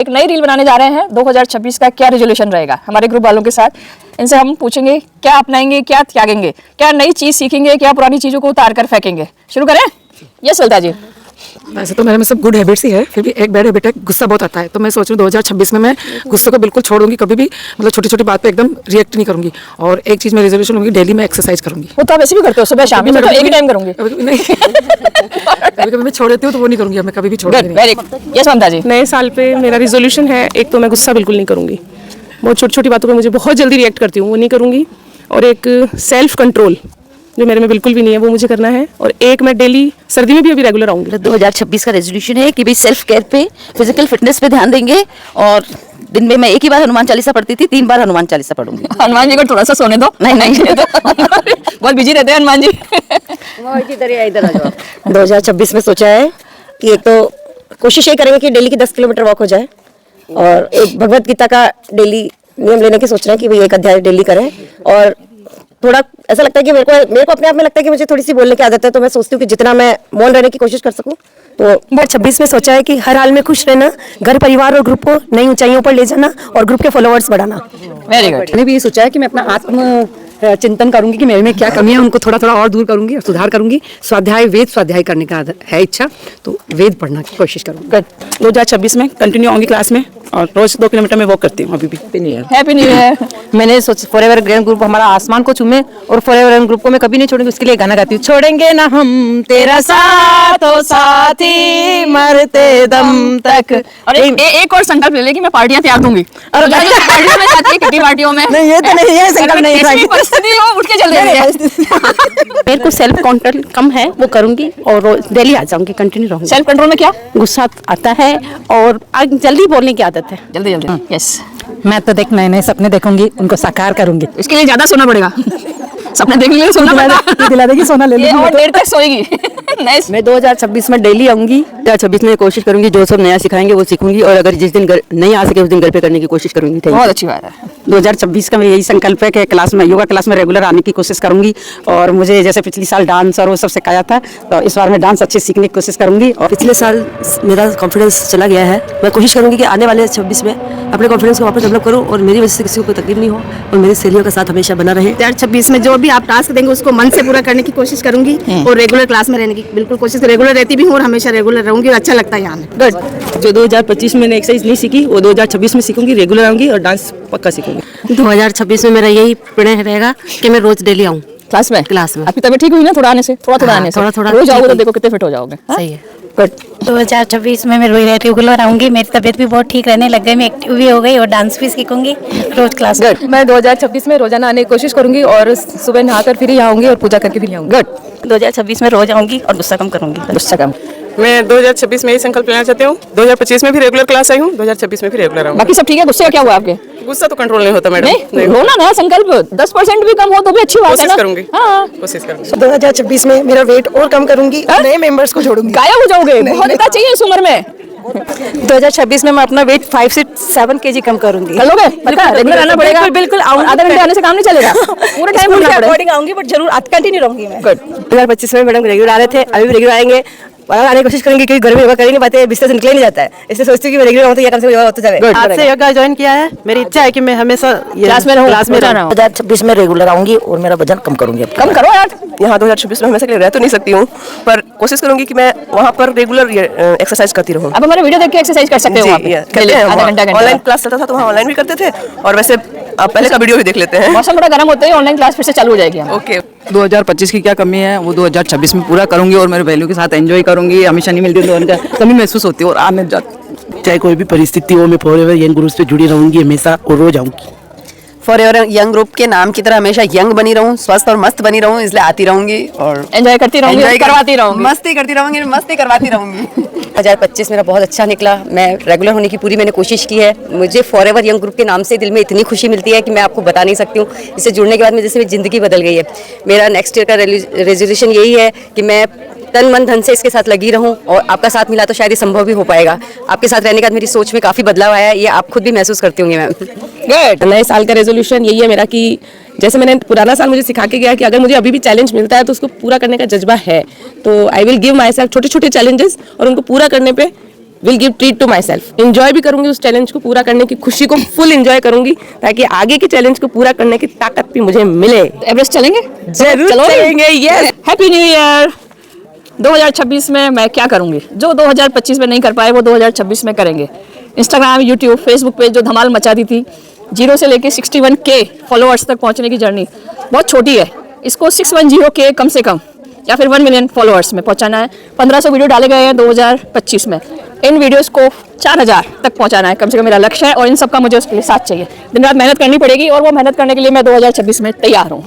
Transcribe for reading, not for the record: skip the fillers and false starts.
एक नई रील बनाने जा रहे हैं। 2026 का क्या रेजोल्यूशन रहेगा हमारे ग्रुप वालों के साथ। इनसे हम पूछेंगे क्या अपनाएंगे, क्या त्यागेंगे, क्या नई चीज सीखेंगे, क्या पुरानी चीजों को उतार कर फेंकेंगे। शुरू करें? यस ललिता जी। वैसे तो मेरे में सब गुड हैबिट्स ही है, फिर भी एक बैड हैबिट है, गुस्सा बहुत आता है। तो मैं सोच रही हूँ 2026 में मैं गुस्से को बिल्कुल छोड़ दूंगी, कभी भी मतलब छोटी छोटी बात पे एकदम रिएक्ट नहीं करूंगी। और एक चीज में रेजोल्यूशन होगी, डेली मैं एक्सरसाइज करूंगी। वो तो आप ऐसे भी करते हो, सुबह शाम में तो एक ही टाइम करूंगी। नहीं कभी कभी मैं छोड़ देती हूँ, तो वो नहीं करूंगी। अब मैं कभी भी छोड़ नहीं। Very good. यस ममता जी। नए साल पे मेरा रिजोल्यूशन है, एक तो मैं गुस्सा बिल्कुल नहीं करूंगी। बहुत छोटी छोटी बातों पे मुझे बहुत जल्दी रिएक्ट करती हूँ, वो नहीं करूंगी। और एक सेल्फ कंट्रोल जो मेरे में बिल्कुल भी नहीं है, वो मुझे करना है। और एक मैं डेली सर्दी में भी अभी रेगुलर आऊंगी। 2026 का रेजोल्यूशन है कि भाई सेल्फ केयर पे, फिजिकल फिटनेस पे ध्यान देंगे। और दिन में मैं एक ही बार हनुमान चालीसा पढ़ती थी, 3 बार हनुमान चालीसा पढ़ूंगी। हनुमान जी को थोड़ा सा सोने दो। नहीं बहुत बिजी रहते हैं हनुमान जी। इधर आ जाओ। 2026 में सोचा है कि एक तो कोशिश ये करेंगे कि डेली की 10 किलोमीटर वॉक हो जाए, और एक भगवत गीता का डेली नियम लेने की सोच रहे हैं कि भाई एक अध्याय डेली करें। और थोड़ा ऐसा लगता है कि मेरे को अपने आप में लगता है कि मुझे थोड़ी सी बोलने की आदत है, तो मैं सोचती हूँ कि जितना मैं मौन रहने की कोशिश कर सकूँ। तो 2026 में सोचा है कि हर हाल में खुश रहना, घर परिवार और ग्रुप को नई ऊंचाइयों पर ले जाना और ग्रुप के फॉलोअर्स बढ़ाना। Very good. मैंने भी ये सोचा है कि मैं अपना आत्म चिंतन करूंगी कि मेरे में क्या कमी है, उनको थोड़ा थोड़ा और दूर करूंगी और सुधार करूंगी। स्वाध्याय वेद स्वाध्याय करने का है इच्छा, तो वेद पढ़ना की कोशिश करूंगी। 2026 में कंटिन्यू आऊंगी क्लास में, और रोज 2 किलोमीटर में वॉक करती हूँ अभी भी। Happy new year. मैंने सोचा फॉरएवर ग्रैंड ग्रुप हमारा आसमान को चूमे, और फॉरएवर ग्रैंड ग्रुप को मैं कभी नहीं छोड़ूंगी। उसके लिए गाना गाती हूँ, छोड़ेंगे ना हम तेरा साथ ओ साथी मरते दम तक। और एक और संकल्प ले ले कि मैं पार्टियां त्याग दूंगी। और पार्टियों में जाती है, कितनी पार्टियों में नहीं, ये तो नहीं, ये संकल्प नहीं है। परिस्थिति हो उठ के चल रही है। मेरे को सेल्फ कंट्रोल कम है, वो करूंगी और डेली आ जाऊंगी, कंटिन्यू रहूंगी। सेल्फ कंट्रोल में क्या? गुस्सा आता है और जल्दी बोलने की आदत है। जल्दी जल्दी। यस। मैं तो देख नए नए सपने देखूंगी, उनको साकार करूंगी। इसके लिए ज्यादा सोना पड़ेगा। सपने देखने के लिए सोना पड़ेगा। दिला देगी सोना ले ये और देर तक सोएगी। नाइस। मैं 2026 में डेली आऊंगी। 2026 में कोशिश करूंगी जो सब नया सिखाएंगे वो सीखूंगी, और अगर जिस दिन नहीं आ सके उस दिन घर पे करने की कोशिश करूंगी। बहुत अच्छी बात है। 2026 का मेरा यही संकल्प है कि क्लास में, योगा क्लास में रेगुलर आने की कोशिश करूंगी। और मुझे जैसे पिछली साल डांस और वो सब सिखाया था, तो इस बार मैं डांस अच्छे सीखने की कोशिश करूंगी। और पिछले साल मेरा कॉन्फिडेंस चला गया है, मैं कोशिश करूंगी कि आने वाले 26 में अपने कॉन्फिडेंस को वापस डेवलप करूं, और मेरी वजह से किसी को कोई तकलीफ नहीं हो, और मेरी सहेलियों का साथ हमेशा बना रहे। 2026 में जो भी आप टास्क देंगे उसको मन से पूरा करने की कोशिश करूंगी, और रेगुलर क्लास में रहने की बिल्कुल कोशिश। रेगुलर रहती भी हूँ और हमेशा रेगुलर रहूंगी, और अच्छा लगता है यहाँ में। गुड। जो 2025 में मैंने एक्सरसाइज नहीं सीखी, वो 2026 में सीखूंगी, रेगुलर आऊंगी और डांस पक्का सीखूंगी। 2026 में मेरा यही प्रण रहेगा कि मैं रोज डेली आऊँ क्लास में। क्लास में। आपकी तबीयत ठीक हुई ना थोड़ा आने से? थोड़ा आने से थोड़ा रोज आओगे तो देखो कितने फिट हो जाओगे। सही है। 2026 में मैं रेगुलर आऊंगी, मेरी तबीयत भी बहुत ठीक रहने लग गई, मैं एक्टिव भी हो गई और डांस भी सीखूंगी रोज क्लास में। मैं 2026 में रोजाना आने की कोशिश करूंगी, और सुबह नहाकर फिर ही आऊंगी और पूजा करके फिर आऊंगी। गुड। 2026 में रोज आऊंगी और गुस्सा कम करूंगी। गुस्सा कम। मैं 2026 में यही संकल्प लेना चाहती हूँ। 2025 में भी रेगुलर क्लास आई हूँ, 2026 में भी रेगुलर आऊंगी। बाकी सब ठीक है? गुस्से का क्या हुआ आपके? गुस्सा तो कंट्रोल नहीं होता मैडम। नहीं रोना ना, संकल्प 10% भी कम हो तो भी अच्छी बात है कोशिश ना। करूंगी। हाँ। कोशिश करूंगी। 2026 में मेरा वेट और कम करूंगी, नए मेंबर्स को जोड़ूंगी। गायब हो जाओगे, बहुत इतना चाहिए इस उम्र में। 2026 में मैं अपना वेट 5 से 7 kg कम करूंगी। कर लोगे? पक्का? रेगुलर आना पड़ेगा। बिल्कुल आधा घंटे आने से काम नहीं चलेगा। पूरा टाइम स्कूल के पड़ेगा। अकॉर्डिंग आऊंगी, बट जरूर कंटिन्यू रहूंगी मैं। गुड। 2025 में मैडम रेगुलर आ रहे थे, अभी भी रेगुलर आएंगे, और आने की कोशिश करेंगे, क्योंकि घर में योगा करेंगे, बातें बिस्तर से निकले नहीं जाता है, इसलिए सोचती हूँ कि मैं रेगुलर होता है, कम से कम योगा होता जाए। आज से योगा ज्वाइन किया है, मेरी इच्छा है कि मैं हमेशा क्लास में रहूं। 2026 में रेगुलर आऊंगी और मेरा वजन कम करूंगी। कम करो यार। यहाँ 2026 में हमेशा के लिए रह तो नहीं सकती हूँ, पर कोशिश करूंगी कि मैं वहाँ पर रेगुलर एक्सरसाइज करती रहूँ। अब हमारे वीडियो देख के एक्सरसाइज कर सकते हो वहाँ पे। आधा घंटा ऑनलाइन क्लास चलता था तो वहाँ ऑनलाइन भी करते थे, और वैसे आप पहले का वीडियो भी देख लेते हैं। मौसम थोड़ा गर्म होता है, ऑनलाइन क्लास फिर से चालू हो जाएगी। ओके। 2025 की क्या कमी है वो 2026 में पूरा करूंगी, और मेरे वैल्यू के साथ एंजॉय करूंगी। हमेशा नहीं मिलती तो उनका कमी महसूस होती है, और आने चाहे कोई भी परिस्थिति हो, मैं फॉरएवर यंग ग्रुप से जुड़ी रहूंगी हमेशा, और रोज आऊंगी। फॉरएवर यंग ग्रुप के नाम की तरह हमेशा यंग बनी रहूं, स्वस्थ और मस्त बनी रहूं, इसलिए आती रहूंगी और एंजॉय करती रहूंगी, करवाती रहूंगी, मस्ती करती रहूंगी, मस्ती करवाती रहूंगी। 2025 मेरा बहुत अच्छा निकला, मैं रेगुलर होने की पूरी मैंने कोशिश की है। मुझे फॉरएवर यंग ग्रुप के नाम से दिल में इतनी खुशी मिलती है कि मैं आपको बता नहीं सकती हूँ। इससे जुड़ने के बाद मेरी जैसे ज़िंदगी बदल गई है। मेरा नेक्स्ट ईयर का रेजोल्यूशन यही है कि मैं तन मन धन से इसके साथ लगी रहूं, और आपका साथ मिला तो शायद ये संभव भी हो पाएगा। आपके साथ रहने के बाद मेरी सोच में काफ़ी बदलाव आया है, ये आप खुद भी महसूस करती होंगी मैम। गुड। नए साल का रेजोल्यूशन यही है मेरा कि जैसे मैंने पुराना साल मुझे सिखा के गया कि अगर मुझे अभी भी चैलेंज मिलता है तो उसको पूरा करने का जज्बा है, तो I will give myself छोटे छोटे चैलेंजेस, और उनको पूरा करने पे will give treat to myself. Enjoy भी करूंगी उस चैलेंज को पूरा करने की खुशी को फुल इंजॉय करूंगी, ताकि आगे के चैलेंज को पूरा करने की ताकत भी मुझे मिले। एवरेस्ट चलेंगे? जरूर चलेंगे। यस। Happy new year. 2026 में मैं क्या करूंगी जो 2025 में नहीं कर पाए वो 2026 में करेंगे। इंस्टाग्राम, यूट्यूब, फेसबुक पे जो धमाल मचा दी थी, 0 से लेके 61K फॉलोअर्स तक पहुंचने की जर्नी बहुत छोटी है। इसको 610K कम से कम या फिर 1 मिलियन फॉलोअर्स में पहुंचाना है। 1500 वीडियो डाले गए हैं 2025 में। इन वीडियोस को 4000 तक पहुंचाना है कम से कम मेरा लक्ष्य है, और इन सब का मुझे उसके लिए साथ चाहिए। दिन रात मेहनत करनी पड़ेगी और वो मेहनत करने के लिए मैं 2026 में तैयार हूँ।